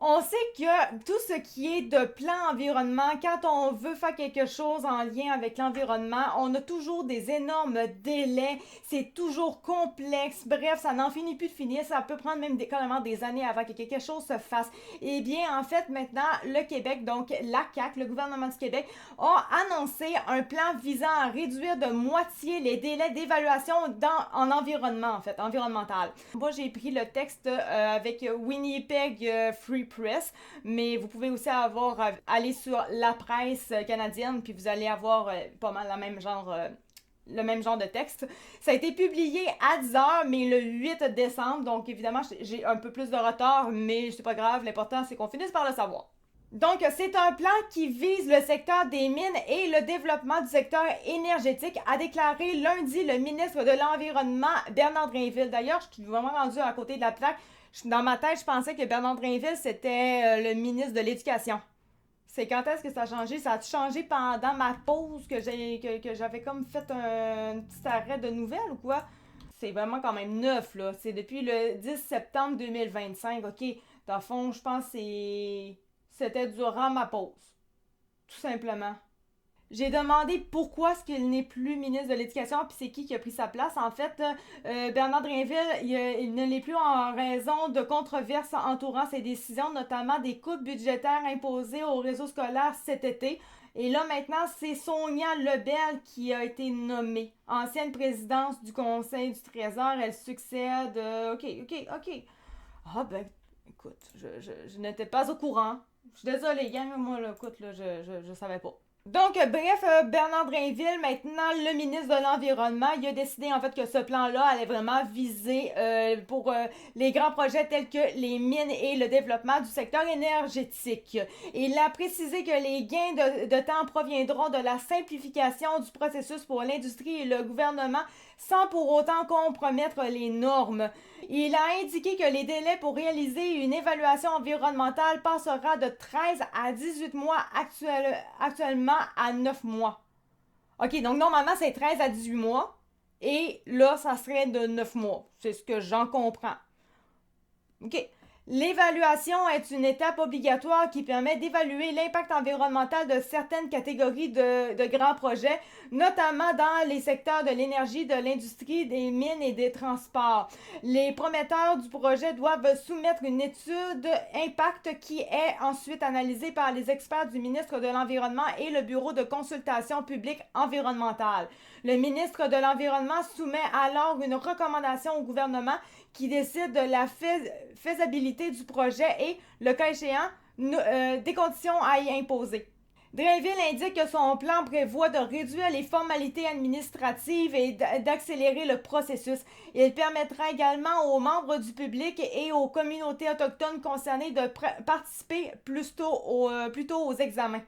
On sait que tout ce qui est de plan environnement, quand on veut faire quelque chose en lien avec l'environnement, on a toujours des énormes délais, c'est toujours complexe, bref, ça n'en finit plus de finir, ça peut prendre même carrément des années avant que quelque chose se fasse. Eh bien, en fait, maintenant, le Québec, donc la CAQ, le gouvernement du Québec, a annoncé un plan visant à réduire de moitié les délais d'évaluation en environnement, en fait, environnemental. Moi, j'ai pris le texte avec Winnipeg Free Press, mais vous pouvez aussi aller sur la presse canadienne, puis vous allez avoir pas mal le même genre de texte. Ça a été publié à 10h, mais le 8 décembre, donc évidemment, j'ai un peu plus de retard, mais c'est pas grave, l'important c'est qu'on finisse par le savoir. Donc, c'est un plan qui vise le secteur des mines et le développement du secteur énergétique, a déclaré lundi le ministre de l'Environnement, Bernard Drinville. D'ailleurs, je suis vraiment rendue à côté de la plaque. Dans ma tête, je pensais que Bernard Drinville, c'était le ministre de l'Éducation. C'est quand est-ce que ça a changé? Ça a changé pendant ma pause que j'avais comme fait un petit arrêt de nouvelles ou quoi? C'est vraiment quand même neuf, là. C'est depuis le 10 septembre 2025. OK, dans le fond, je pense que c'était durant ma pause. Tout simplement. J'ai demandé pourquoi est-ce qu'il n'est plus ministre de l'Éducation, puis c'est qui a pris sa place. En fait, Bernard Drinville, il ne l'est plus en raison de controverses entourant ses décisions, notamment des coupes budgétaires imposées au réseau scolaire cet été. Et là, maintenant, c'est Sonia Lebel qui a été nommée. Ancienne présidence du Conseil du Trésor, elle succède... OK. Ah ben, écoute, je n'étais pas au courant. Je suis désolée, gang, moi, là, écoute, là, je savais pas. Donc, bref, Bernard Drinville, maintenant le ministre de l'Environnement, il a décidé en fait que ce plan-là allait vraiment viser pour les grands projets tels que les mines et le développement du secteur énergétique. Il a précisé que les gains de temps proviendront de la simplification du processus pour l'industrie et le gouvernement sans pour autant compromettre les normes. Il a indiqué que les délais pour réaliser une évaluation environnementale passera de 13 à 18 mois actuellement à 9 mois. OK, donc normalement c'est 13 à 18 mois et là ça serait de 9 mois. C'est ce que j'en comprends. OK. L'évaluation est une étape obligatoire qui permet d'évaluer l'impact environnemental de certaines catégories de grands projets, notamment dans les secteurs de l'énergie, de l'industrie, des mines et des transports. Les prometteurs du projet doivent soumettre une étude impact qui est ensuite analysée par les experts du ministre de l'Environnement et le Bureau de consultation publique environnementale. Le ministre de l'Environnement soumet alors une recommandation au gouvernement qui décide de la faisabilité du projet et, le cas échéant, des conditions à y imposer. Drainville indique que son plan prévoit de réduire les formalités administratives et d'accélérer le processus. Il permettra également aux membres du public et aux communautés autochtones concernées de participer plus tôt aux examens.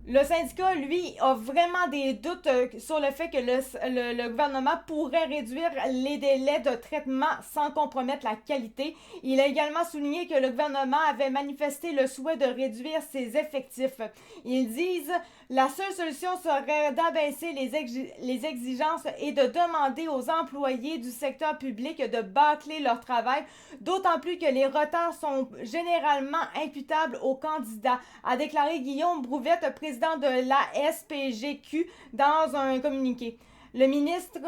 Le syndicat, lui, a vraiment des doutes sur le fait que le gouvernement pourrait réduire les délais de traitement sans compromettre la qualité. Il a également souligné que le gouvernement avait manifesté le souhait de réduire ses effectifs. Ils disent la seule solution serait d'abaisser les exigences et de demander aux employés du secteur public de bâcler leur travail, d'autant plus que les retards sont généralement imputables aux candidats, a déclaré Guillaume Brouvette, président de la SPGQ, dans un communiqué. Le ministre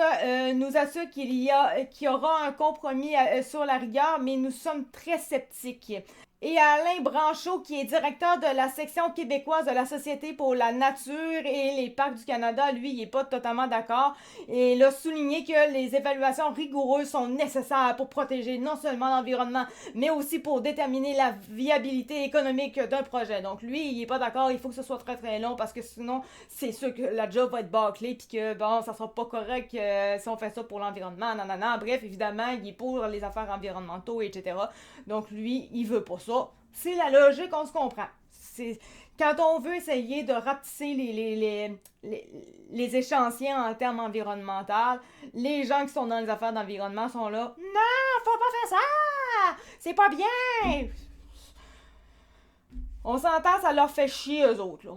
nous assure qu'il y aura un compromis sur la rigueur, mais nous sommes très sceptiques. Et Alain Branchot, qui est directeur de la section québécoise de la Société pour la nature et les parcs du Canada, lui, il n'est pas totalement d'accord. Et il a souligné que les évaluations rigoureuses sont nécessaires pour protéger non seulement l'environnement, mais aussi pour déterminer la viabilité économique d'un projet. Donc lui, il n'est pas d'accord, il faut que ce soit très très long parce que sinon, c'est sûr que la job va être bâclée puis que bon, ça sera pas correct si on fait ça pour l'environnement, nanana. Bref, évidemment, il est pour les affaires environnementaux, etc. Donc lui, il veut pas ça. C'est la logique, on se comprend. C'est quand on veut essayer de rapetisser les échéanciers en termes environnementaux, les gens qui sont dans les affaires d'environnement sont là. Non, faut pas faire ça! C'est pas bien! On s'entend, ça leur fait chier eux autres, là.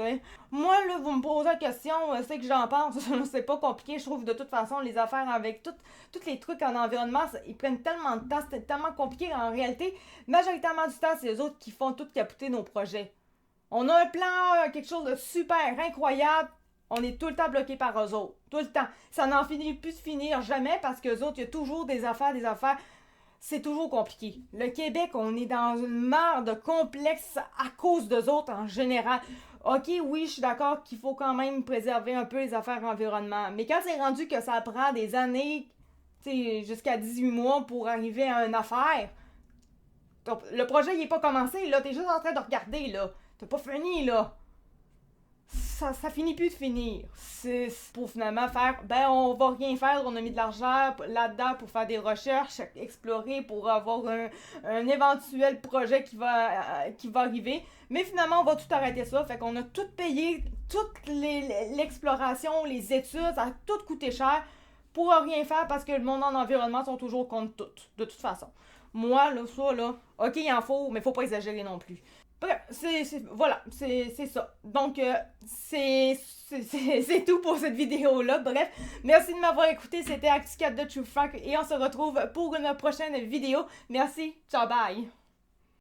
sais. Moi, là, vous me posez la question, c'est que j'en pense, c'est pas compliqué, je trouve, de toute façon, les affaires avec tous les trucs en environnement, ils prennent tellement de temps, c'est tellement compliqué en réalité. Majoritairement du temps, c'est les autres qui font tout capoter nos projets. On a un plan, quelque chose de super incroyable, on est tout le temps bloqué par eux autres. Tout le temps. Ça n'en finit plus de finir jamais parce qu'eux autres, il y a toujours des affaires, des affaires. C'est toujours compliqué. Le Québec, on est dans une merde complexe à cause d'eux autres en général. Ok, oui, je suis d'accord qu'il faut quand même préserver un peu les affaires environnement. Mais quand c'est rendu que ça prend des années, jusqu'à 18 mois pour arriver à une affaire, le projet il est pas commencé, là. T'es juste en train de regarder, là. T'as pas fini, là. Ça finit plus de finir. C'est pour finalement faire, ben on va rien faire, on a mis de l'argent là-dedans pour faire des recherches, explorer, pour avoir un éventuel projet qui va arriver. Mais finalement, on va tout arrêter ça. Fait qu'on a tout payé, toute l'exploration, les études, ça a tout coûté cher pour rien faire parce que le monde en environnement sont toujours contre tout, de toute façon. Moi, là, ça, là, ok, il en faut, mais faut pas exagérer non plus. Bref, voilà, c'est ça. Donc, c'est tout pour cette vidéo-là. Bref, merci de m'avoir écouté. C'était Actu4 de True Fact et on se retrouve pour une prochaine vidéo. Merci, ciao, bye!